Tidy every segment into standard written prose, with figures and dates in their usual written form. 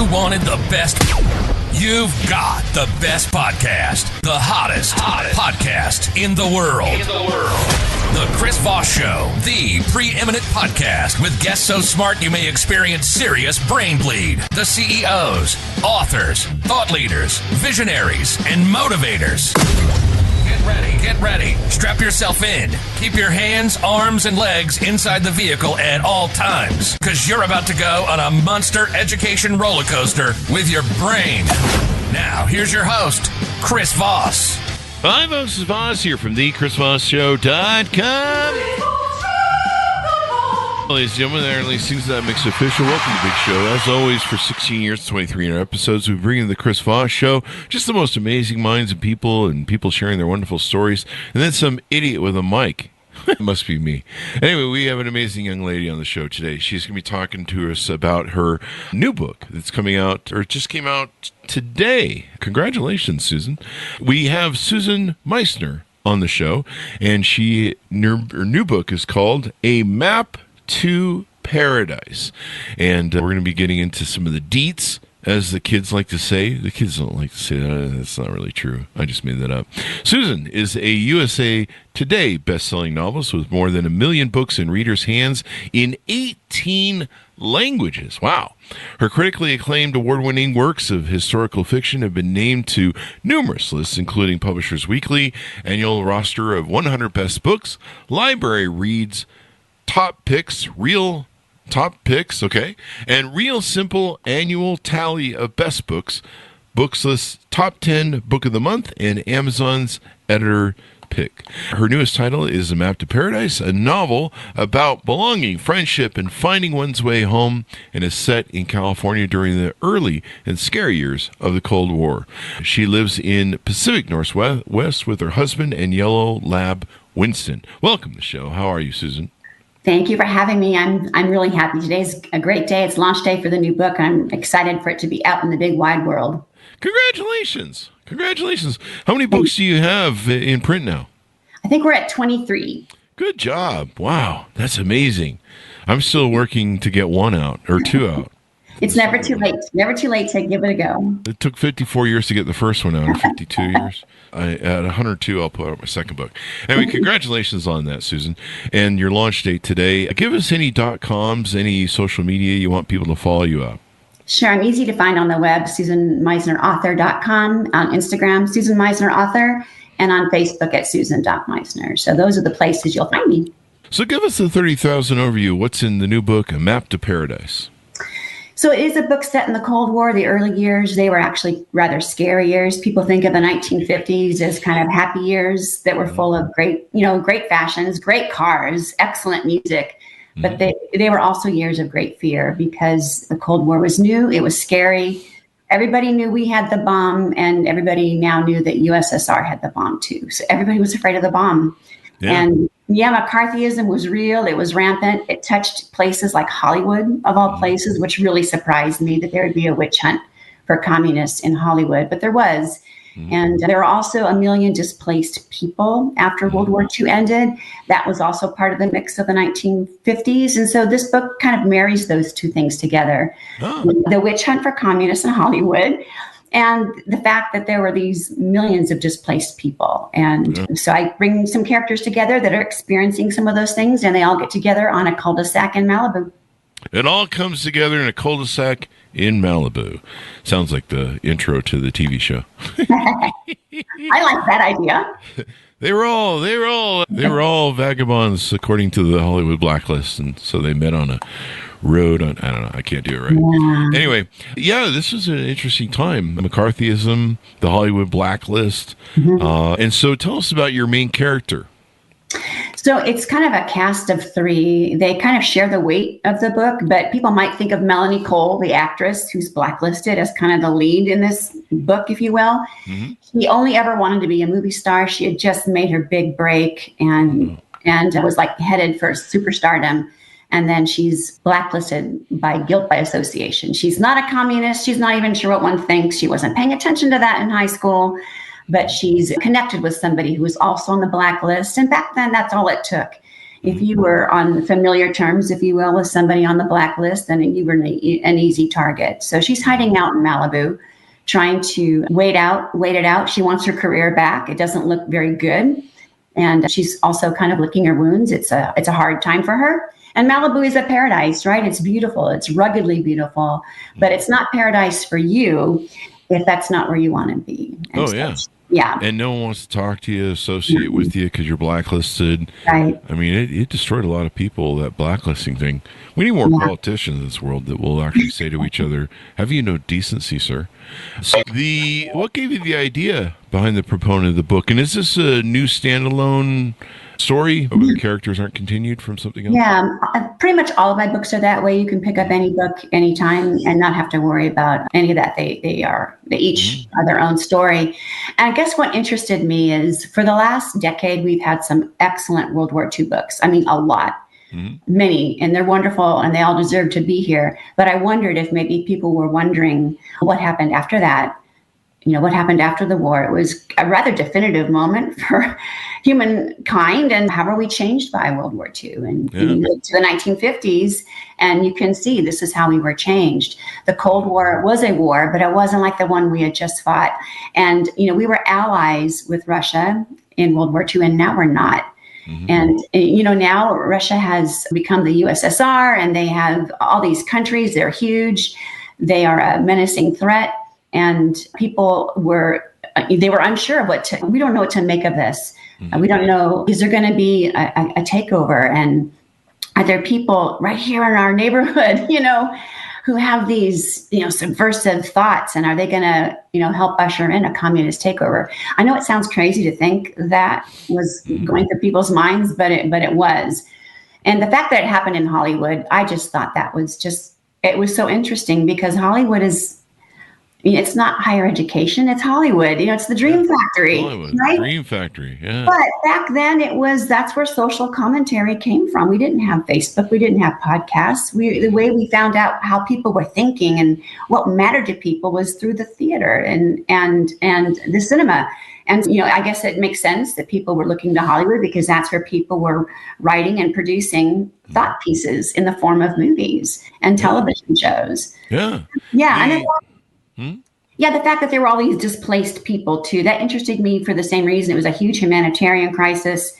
you wanted the best, you've got the best podcast. The hottest podcast in the world. The Chris Voss Show, the preeminent podcast with guests so smart you may experience serious brain bleed. The CEOs, authors, thought leaders, visionaries, and motivators. Get ready. Strap yourself in. Keep your hands, arms, and legs inside the vehicle at all times, because you're about to go on a monster education roller coaster with your brain. Now, here's your host, Chris Voss. Hi, folks. This is Voss here from theChrisVossShow.com. Ladies and gentlemen, there at things that makes it official. Welcome to the big show. As always, for 16 years, 2300 episodes, we bring you the Chris Voss Show. Just the most amazing minds of people and people sharing their wonderful stories. And then some idiot with a mic. It must be me. Anyway, we have an amazing young lady on the show today. She's going to be talking to us about her new book that's coming out, or just came out today. Congratulations, Susan. We have Susan Meissner on the show, and her new book is called A Map to Paradise. And we're going to be getting into some of the deets, as the kids like to say. The kids don't like to say that. That's not really true. I just made that up. Susan is a USA Today best-selling novelist with more than 1 million books in readers' hands in 18 languages. Wow. Her critically acclaimed award-winning works of historical fiction have been named to numerous lists, including Publishers Weekly, annual roster of 100 best books, library reads, top picks, okay, and Real Simple annual tally of best books, books list, top 10 book of the month, and Amazon's editor pick. Her newest title is A Map to Paradise, a novel about belonging, friendship, and finding one's way home, and is set in California during the early and scary years of the Cold War. She lives in Pacific Northwest with her husband and yellow lab, Winston. Welcome to the show. How are you, Susan? Thank you for having me. I'm really happy. Today's a great day. It's launch day for the new book. I'm excited for it to be out in the big wide world. Congratulations. How many books do you have in print now? I think we're at 23. Good job. Wow. That's amazing. I'm still working to get one out or two out. It's never too late. Never too late to give it a go. It took 54 years to get the first one out, or 52 years. At 102, I'll put out my second book. Anyway, congratulations on that, Susan. And your launch date today. Give us any .coms, any social media you want people to follow you up. Sure. I'm easy to find on the web, SusanMeissnerAuthor.com, on Instagram, Susan Meissner Author, and on Facebook at Susan.Meissner. So those are the places you'll find me. So give us the 30,000 overview. What's in the new book, A Map to Paradise? So it is a book set in the Cold War. The early years, they were actually rather scary years. People think of the 1950s as kind of happy years that were full of great fashions, great cars, excellent music. But they were also years of great fear because the Cold War was new. It was scary. Everybody knew we had the bomb, and everybody now knew that USSR had the bomb too. So everybody was afraid of the bomb. Yeah. And McCarthyism was real. It was rampant. It touched places like Hollywood, of all places, which really surprised me that there would be a witch hunt for communists in Hollywood. But there was. And there were also 1 million displaced people after World War II ended. That was also part of the mix of the 1950s. And so this book kind of marries those two things together. The witch hunt for communists in Hollywood, and the fact that there were these millions of displaced people. And so I bring some characters together that are experiencing some of those things, and they all get together on a cul-de-sac in Malibu. It all comes together in a cul-de-sac in Malibu. Sounds like the intro to the TV show. I like that idea. They were all vagabonds according to the Hollywood blacklist, and so they met on a road on, I don't know, I can't do it right. Yeah. Anyway, this was an interesting time. McCarthyism, the Hollywood blacklist. And so tell us about your main character. So it's kind of a cast of three. They kind of share the weight of the book, but people might think of Melanie Cole, the actress who's blacklisted, as kind of the lead in this book, if you will. She only ever wanted to be a movie star. She had just made her big break and was like headed for superstardom. And then she's blacklisted by guilt by association. She's not a communist. She's not even sure what one thinks. She wasn't paying attention to that in high school. But she's connected with somebody who was also on the blacklist. And back then, that's all it took. If you were on familiar terms, if you will, with somebody on the blacklist, then you were an easy target. So she's hiding out in Malibu, trying to wait it out. She wants her career back. It doesn't look very good. And she's also kind of licking her wounds. It's a hard time for her. And Malibu is a paradise, right? It's beautiful. It's ruggedly beautiful, but it's not paradise for you if that's not where you want to be. And yeah. And no one wants to talk to you, associate with you because you're blacklisted. Right. I mean, it destroyed a lot of people, that blacklisting thing. We need more politicians in this world that will actually say to each other, have you no decency, sir? So what gave you the idea behind the proponent of the book? And is this a new standalone story where the characters aren't continued from something else? Yeah, pretty much all of my books are that way. You can pick up any book anytime and not have to worry about any of that. They each are their own story. And I guess what interested me is for the last decade, we've had some excellent World War II books. I mean, a lot. Many, and they're wonderful and they all deserve to be here. But I wondered if maybe people were wondering what happened after that. You know, what happened after the war? It was a rather definitive moment for humankind, and how are we changed by World War II? And you look to the 1950s, and you can see this is how we were changed. The Cold War was a war, but it wasn't like the one we had just fought. And, you know, we were allies with Russia in World War II, and now we're not. And, you know, now Russia has become the USSR, and they have all these countries. They're huge. They are a menacing threat. And people were unsure of we don't know what to make of this. We don't know, is there going to be a takeover? And are there people right here in our neighborhood, you know, who have these, you know, subversive thoughts? And are they going to, you know, help usher in a communist takeover? I know it sounds crazy to think that was going through people's minds, but it was. And the fact that it happened in Hollywood, I just thought it was so interesting, because Hollywood it's not higher education, it's Hollywood. You know, it's the dream factory, Hollywood, right? Dream factory, yeah. But back then that's where social commentary came from. We didn't have Facebook. We didn't have podcasts. The way we found out how people were thinking and what mattered to people was through the theater and the cinema. And, you know, I guess it makes sense that people were looking to Hollywood, because that's where people were writing and producing thought pieces in the form of movies and television shows. Yeah. Yeah. And yeah, the fact that there were all these displaced people too, that interested me for the same reason. It was a huge humanitarian crisis.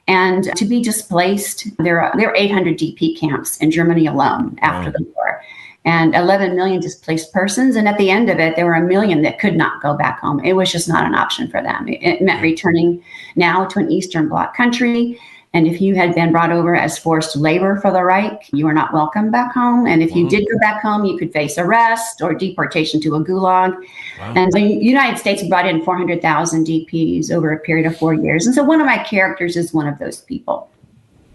And to be displaced, there were 800 DP camps in Germany alone after the war, and 11 million displaced persons. And at the end of it, there were 1 million that could not go back home. It was just not an option for them. It meant returning now to an Eastern Bloc country. And if you had been brought over as forced labor for the Reich, you were not welcome back home. And if you did go back home, you could face arrest or deportation to a gulag. Wow. And the United States brought in 400,000 DPs over a period of 4 years. And so one of my characters is one of those people.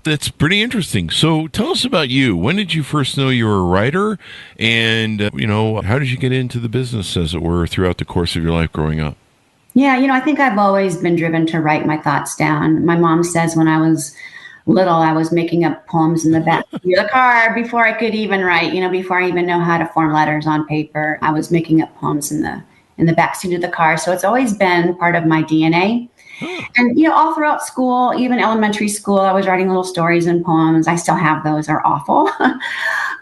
That's pretty interesting. So tell us about you. When did you first know you were a writer? And, you know, how did you get into the business, as it were, throughout the course of your life growing up? Yeah, you know, I think I've always been driven to write my thoughts down. My mom says when I was little, I was making up poems in the back of the car before I could even write, you know, before I even know how to form letters on paper. I was making up poems in the backseat of the car. So it's always been part of my DNA. And, you know, all throughout school, even elementary school, I was writing little stories and poems. I still have those. They're awful.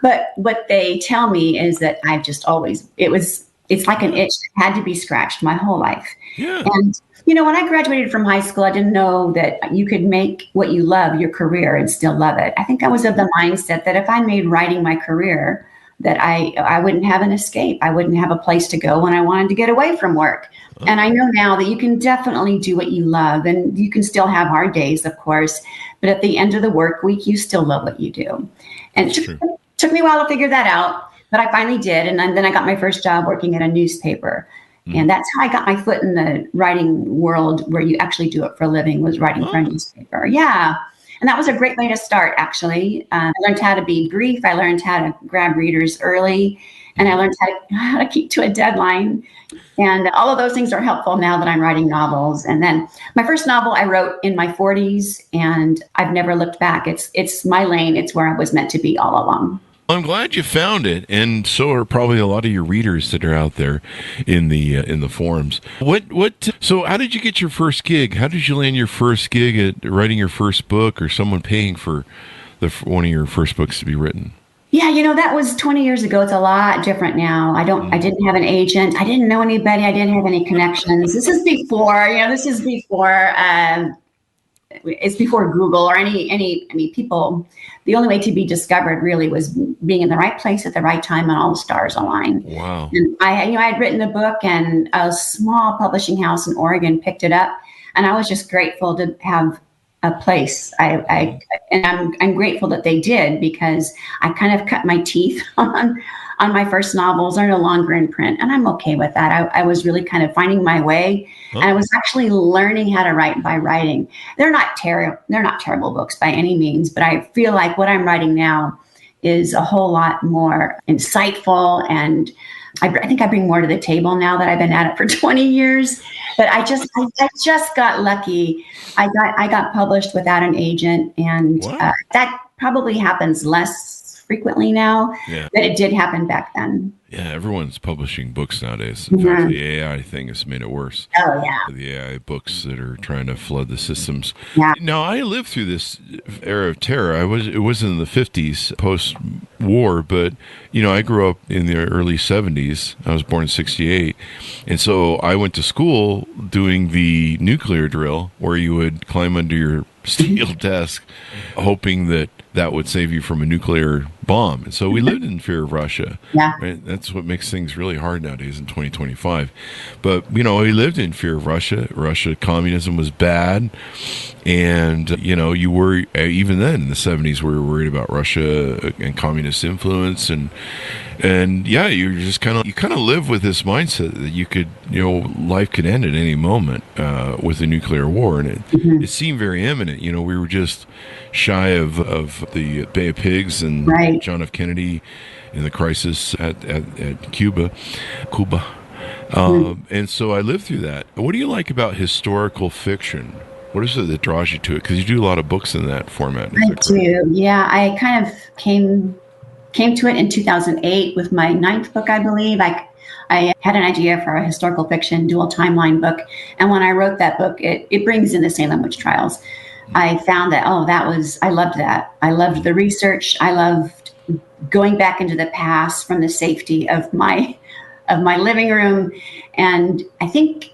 But what they tell me is that I've just always, it's like an itch that had to be scratched my whole life. Yeah. And, you know, when I graduated from high school, I didn't know that you could make what you love your career and still love it. I think I was of the mindset that if I made writing my career, that I wouldn't have an escape. I wouldn't have a place to go when I wanted to get away from work. Oh. And I know now that you can definitely do what you love, and you can still have hard days, of course, but at the end of the work week, you still love what you do. And it took me a while to figure that out, but I finally did. And then I got my first job working at a newspaper. And that's how I got my foot in the writing world, where you actually do it for a living, was writing for a newspaper. Yeah. And that was a great way to start, actually. I learned how to be brief. I learned how to grab readers early. And I learned how to keep to a deadline. And all of those things are helpful now that I'm writing novels. And then my first novel I wrote in my 40s, and I've never looked back. It's my lane. It's where I was meant to be all along. I'm glad you found it, and so are probably a lot of your readers that are out there in the forums. So how did you get your first gig? How did you land your first gig at writing your first book, or someone paying for one of your first books to be written? Yeah, that was 20 years ago. It's a lot different now. I didn't have an agent. I didn't know anybody. I didn't have any connections. This is before, it's before Google or any people. The only way to be discovered really was being in the right place at the right time and all the stars aligned. Wow. And I had written a book, and a small publishing house in Oregon picked it up, and I was just grateful to have a place. I'm grateful that they did, because I kind of cut my teeth on my first novels. Are no longer in print, and I'm okay with that. I was really kind of finding my way, and I was actually learning how to write by writing. They're not terrible books by any means, but I feel like what I'm writing now is a whole lot more insightful, and I think I bring more to the table now that I've been at it for 20 years. But I just got lucky. I got published without an agent, and that probably happens less frequently now, but it did happen back then. Yeah, everyone's publishing books nowadays. In fact, the AI thing has made it worse. Oh, yeah. The AI books that are trying to flood the systems. Yeah. Now, I lived through this era of terror. It was in the 50s, post-war, but, I grew up in the early 70s. I was born in 68. And so I went to school doing the nuclear drill, where you would climb under your steel desk, hoping that would save you from a nuclear bomb. And so we lived in fear of Russia. Yeah. Right? That's what makes things really hard nowadays in 2025. But, we lived in fear of Russia. Communism was bad. And, you were, even then in the 70s, we were worried about Russia and communist influence. And yeah, you kind of live with this mindset that you could, life could end at any moment with a nuclear war. And it seemed very imminent. We were just shy of the Bay of Pigs and John F. Kennedy in the crisis at Cuba. And so I lived through that. What do you like about historical fiction? What is it that draws you to it? Because you do a lot of books in that format. I do. Yeah, I kind of came to it in 2008 with my 9th book, I believe. I had an idea for a historical fiction dual timeline book. And when I wrote that book, it brings in the Salem witch trials. I found that, I loved that. I loved the research. I loved going back into the past from the safety of my living room. And I think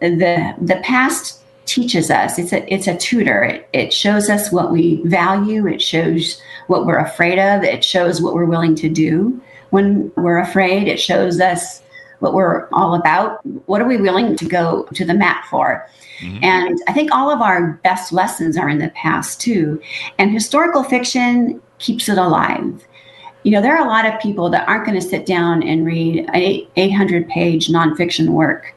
the past teaches us. It's a tutor. It shows us what we value. It shows what we're afraid of. It shows what we're willing to do when we're afraid. It shows us what we're all about. What are we willing to go to the mat for? Mm-hmm. And I think all of our best lessons are in the past too. And historical fiction keeps it alive. There are a lot of people that aren't going to sit down and read an 800-page nonfiction work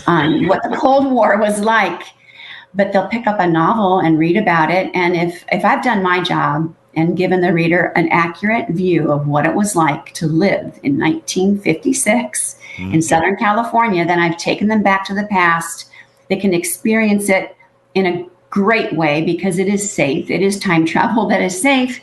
on what the Cold War was like, but they'll pick up a novel and read about it. And if I've done my job and given the reader an accurate view of what it was like to live in 1956 in Southern California, then I've taken them back to the past. They can experience it in a great way because it is safe. It is time travel that is safe.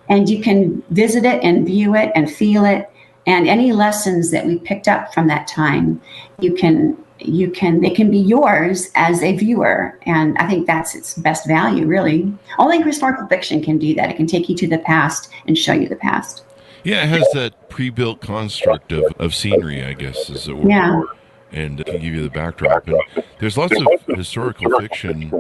And you can visit it and view it and feel it. And any lessons that we picked up from that time, they can be yours as a viewer. And I think that's its best value, really. Only historical fiction can do that. It can take you to the past and show you the past. Yeah, it has that pre-built construct of scenery, I guess, as it were. Yeah. And it can give you the backdrop. And there's lots of historical fiction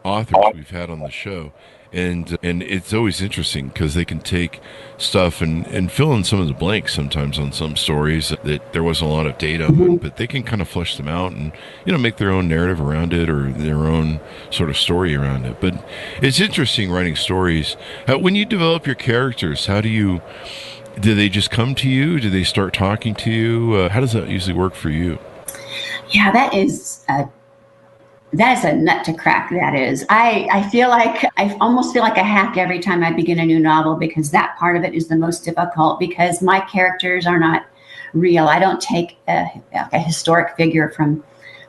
authors we've had on the show. And it's always interesting because they can take stuff and fill in some of the blanks sometimes on some stories that there wasn't a lot of data on, but they can kind of flesh them out and, make their own narrative around it or their own sort of story around it. But it's interesting writing stories. When you develop your characters, do they just come to you? Do they start talking to you? How does that usually work for you? Yeah, that is a nut to crack. That is. I almost feel like a hack every time I begin a new novel because that part of it is the most difficult because my characters are not real. I don't take a historic figure from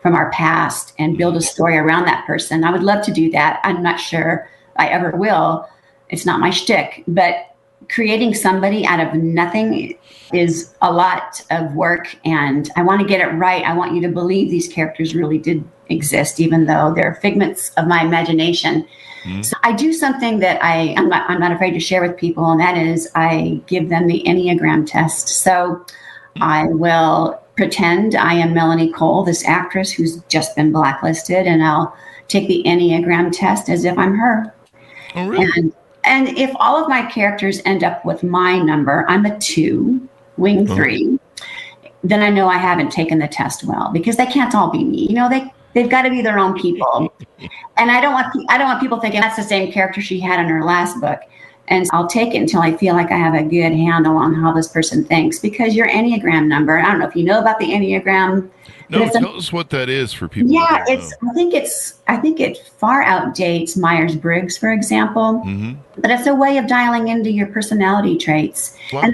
our past and build a story around that person. I would love to do that. I'm not sure I ever will. It's not my shtick, but creating somebody out of nothing is a lot of work, and I want to get it right. I want you to believe these characters really did exist, even though they're figments of my imagination. So I do something that I'm not afraid to share with people, and that is I give them the Enneagram test. So I will pretend I am Melanie Cole, this actress who's just been blacklisted, and I'll take the Enneagram test as if I'm her. Oh, really? And if all of my characters end up with my number, I'm a 2, wing 3, then I know I haven't taken the test well, because they can't all be me. They've got to be their own people. And I don't want people thinking that's the same character she had in her last book. And I'll take it until I feel like I have a good handle on how this person thinks, because your Enneagram number, I don't know if you know about the Enneagram. No, tell us what that is for people. Yeah, I think it far outdates Myers-Briggs, for example. But it's a way of dialing into your personality traits. Wow. And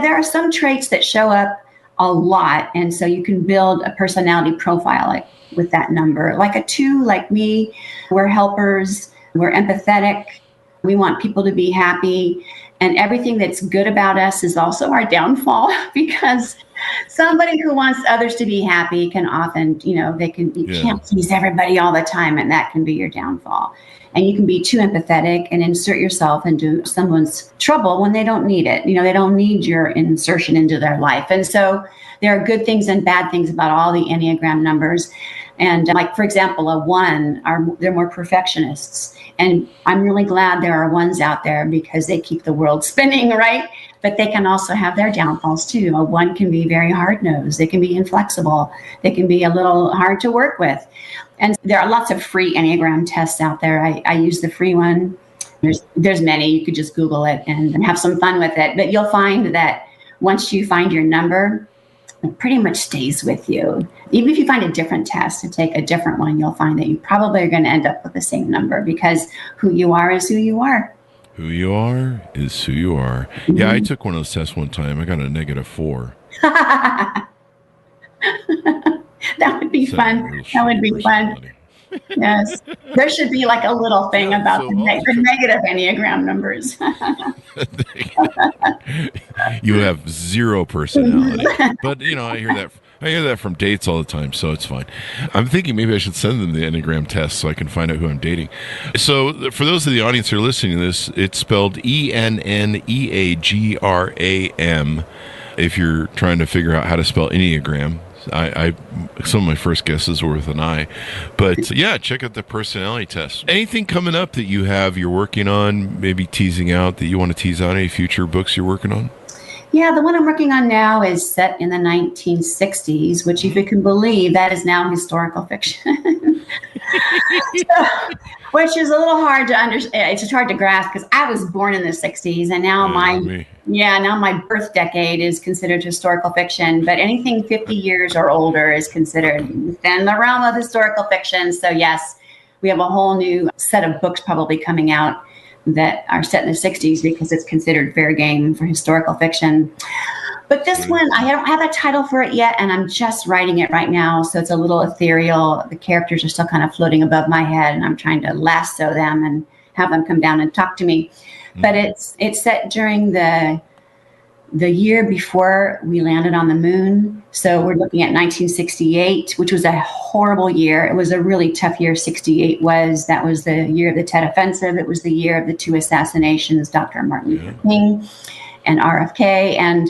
there are some traits that show up a lot, and so you can build a personality profile with that number. Like a 2, like me, we're helpers, we're empathetic, we want people to be happy, and everything that's good about us is also our downfall, because somebody who wants others to be happy can often, you can't please everybody all the time, and that can be your downfall. And you can be too empathetic and insert yourself into someone's trouble when they don't need it. They don't need your insertion into their life. And so there are good things and bad things about all the Enneagram numbers. And like, for example, a 1, they're more perfectionists. And I'm really glad there are 1s out there, because they keep the world spinning, right? But they can also have their downfalls too. A 1 can be very hard-nosed. They can be inflexible. They can be a little hard to work with. And there are lots of free Enneagram tests out there. I use the free one. There's many. You could just Google it and have some fun with it. But you'll find that once you find your number, it pretty much stays with you. Even if you find a different test and take a different one, you'll find that you probably are going to end up with the same number, because who you are is who you are. Who you are is who you are. Yeah, I took one of those tests one time. I got a -4. That would be fun. That would be fun. Yes. There should be like a little thing about the negative Enneagram numbers. You have 0 personality. But, I hear that from dates all the time, so it's fine. I'm thinking maybe I should send them the Enneagram test so I can find out who I'm dating. So for those of the audience who are listening to this, it's spelled ENNEAGRAM. If you're trying to figure out how to spell Enneagram. Some of my first guesses were with an I, but yeah, check out the personality test. Anything coming up that you're working on, maybe teasing out that you want to tease out? Any future books you're working on? Yeah, the one I'm working on now is set in the 1960s, which, if you can believe, that is now historical fiction. Which is a little hard to understand. It's just hard to grasp, because I was born in the 60s, and now my birth decade is considered historical fiction. But anything 50 years or older is considered within the realm of historical fiction. So yes, we have a whole new set of books probably coming out that are set in the 60s, because it's considered fair game for historical fiction. But this one, I don't have a title for it yet, and I'm just writing it right now, so it's a little ethereal. The characters are still kind of floating above my head, and I'm trying to lasso them and have them come down and talk to me. But it's set during the year before we landed on the moon. So we're looking at 1968, which was a horrible year. It was a really tough year. 68 was. That was the year of the Tet Offensive. It was the year of the 2 assassinations, Dr. Martin Luther King and RFK, and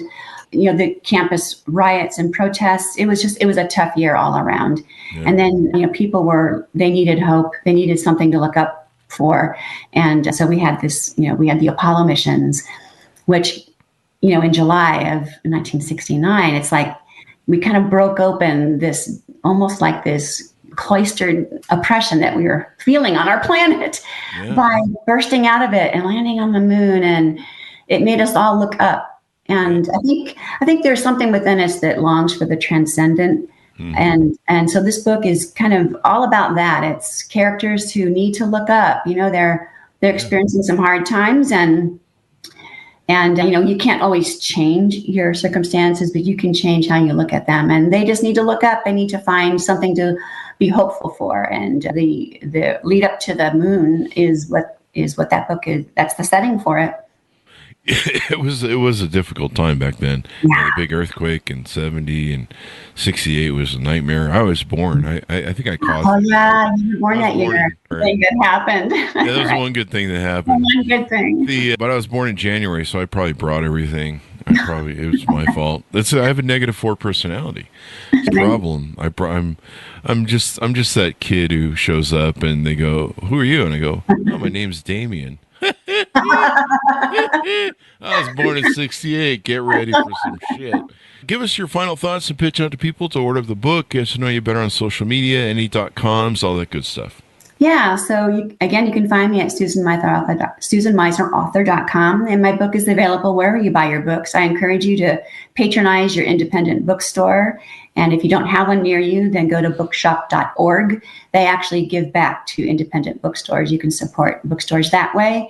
the campus riots and protests. It was a tough year all around. Yeah. And then, people they needed hope. They needed something to look up for. And so we had we had the Apollo missions, which, in July of 1969, it's like we kind of broke open this, almost like this cloistered oppression that we were feeling on our planet by bursting out of it and landing on the moon. And it made us all look up. And I think there's something within us that longs for the transcendent. And so this book is kind of all about that. It's characters who need to look up. They're experiencing some hard times, and you can't always change your circumstances, but you can change how you look at them. And they just need to look up. They need to find something to be hopeful for. And the lead up to the moon is what that book is. That's the setting for it. It was a difficult time back then. Yeah. The big earthquake in 70 and 68 was a nightmare. I was born. I think I caused Oh it. yeah, you were born I was that year. born, right. Thing that happened. Yeah, that was Right. one good thing that happened. One good thing. But I was born in January, so I probably brought everything. It was my fault. I have a -4 personality. It's a problem. I'm just that kid who shows up and they go, "Who are you?" And I go, "Oh, my name's Damien." I was born in 68. Get ready for some shit. Give us your final thoughts and pitch out to people to order the book, get to know you better on social media, any.coms, all that good stuff. Yeah, so you can find me at susanmeissnerauthor.com, and my book is available wherever you buy your books. I encourage you to patronize your independent bookstore, and if you don't have one near you, then go to bookshop.org. They actually give back to independent bookstores. You can support bookstores that way.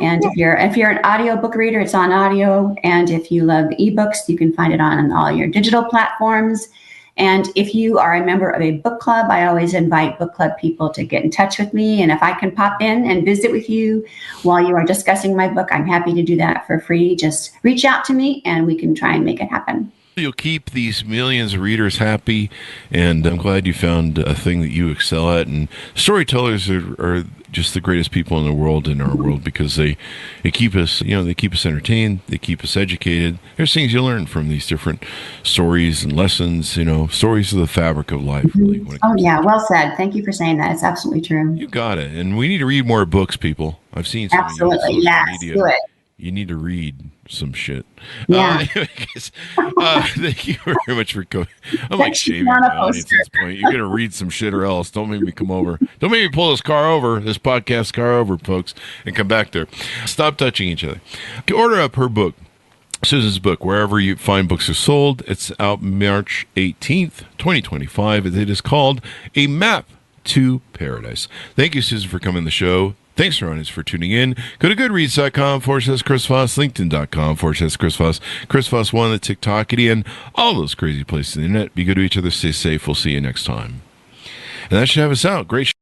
And if you're an audio book reader, it's on audio, and if you love ebooks, you can find it on all your digital platforms. And if you are a member of a book club, I always invite book club people to get in touch with me. And if I can pop in and visit with you while you are discussing my book, I'm happy to do that for free. Just reach out to me and we can try and make it happen. You'll keep these millions of readers happy, and I'm glad you found a thing that you excel at. And storytellers are just the greatest people in the world, in our world, because they keep us, they keep us entertained, they keep us educated. There's things you learn from these different stories and lessons. Stories are the fabric of life, really. Oh yeah, well said. Thank you for saying that. It's absolutely true. You got it. And we need to read more books, people. I've seen some absolutely, on yes, media. do it. You need to read some shit. Yeah. Thank you very much for coming. I'm like shaming my audience at this point. You're going to read some shit or else. Don't make me come over. Don't make me pull this podcast car over, folks, and come back there. Stop touching each other. Order up her book, Susan's book, wherever you find books are sold. It's out March 18th, 2025. It is called A Map to Paradise. Thank you, Susan, for coming on the show. Thanks for tuning in. Go to goodreads.com/Chris Voss, LinkedIn.com/Chris Voss, Chris Voss 1, the TikTokity, and all those crazy places on the internet. Be good to each other. Stay safe. We'll see you next time. And that should have us out. Great show.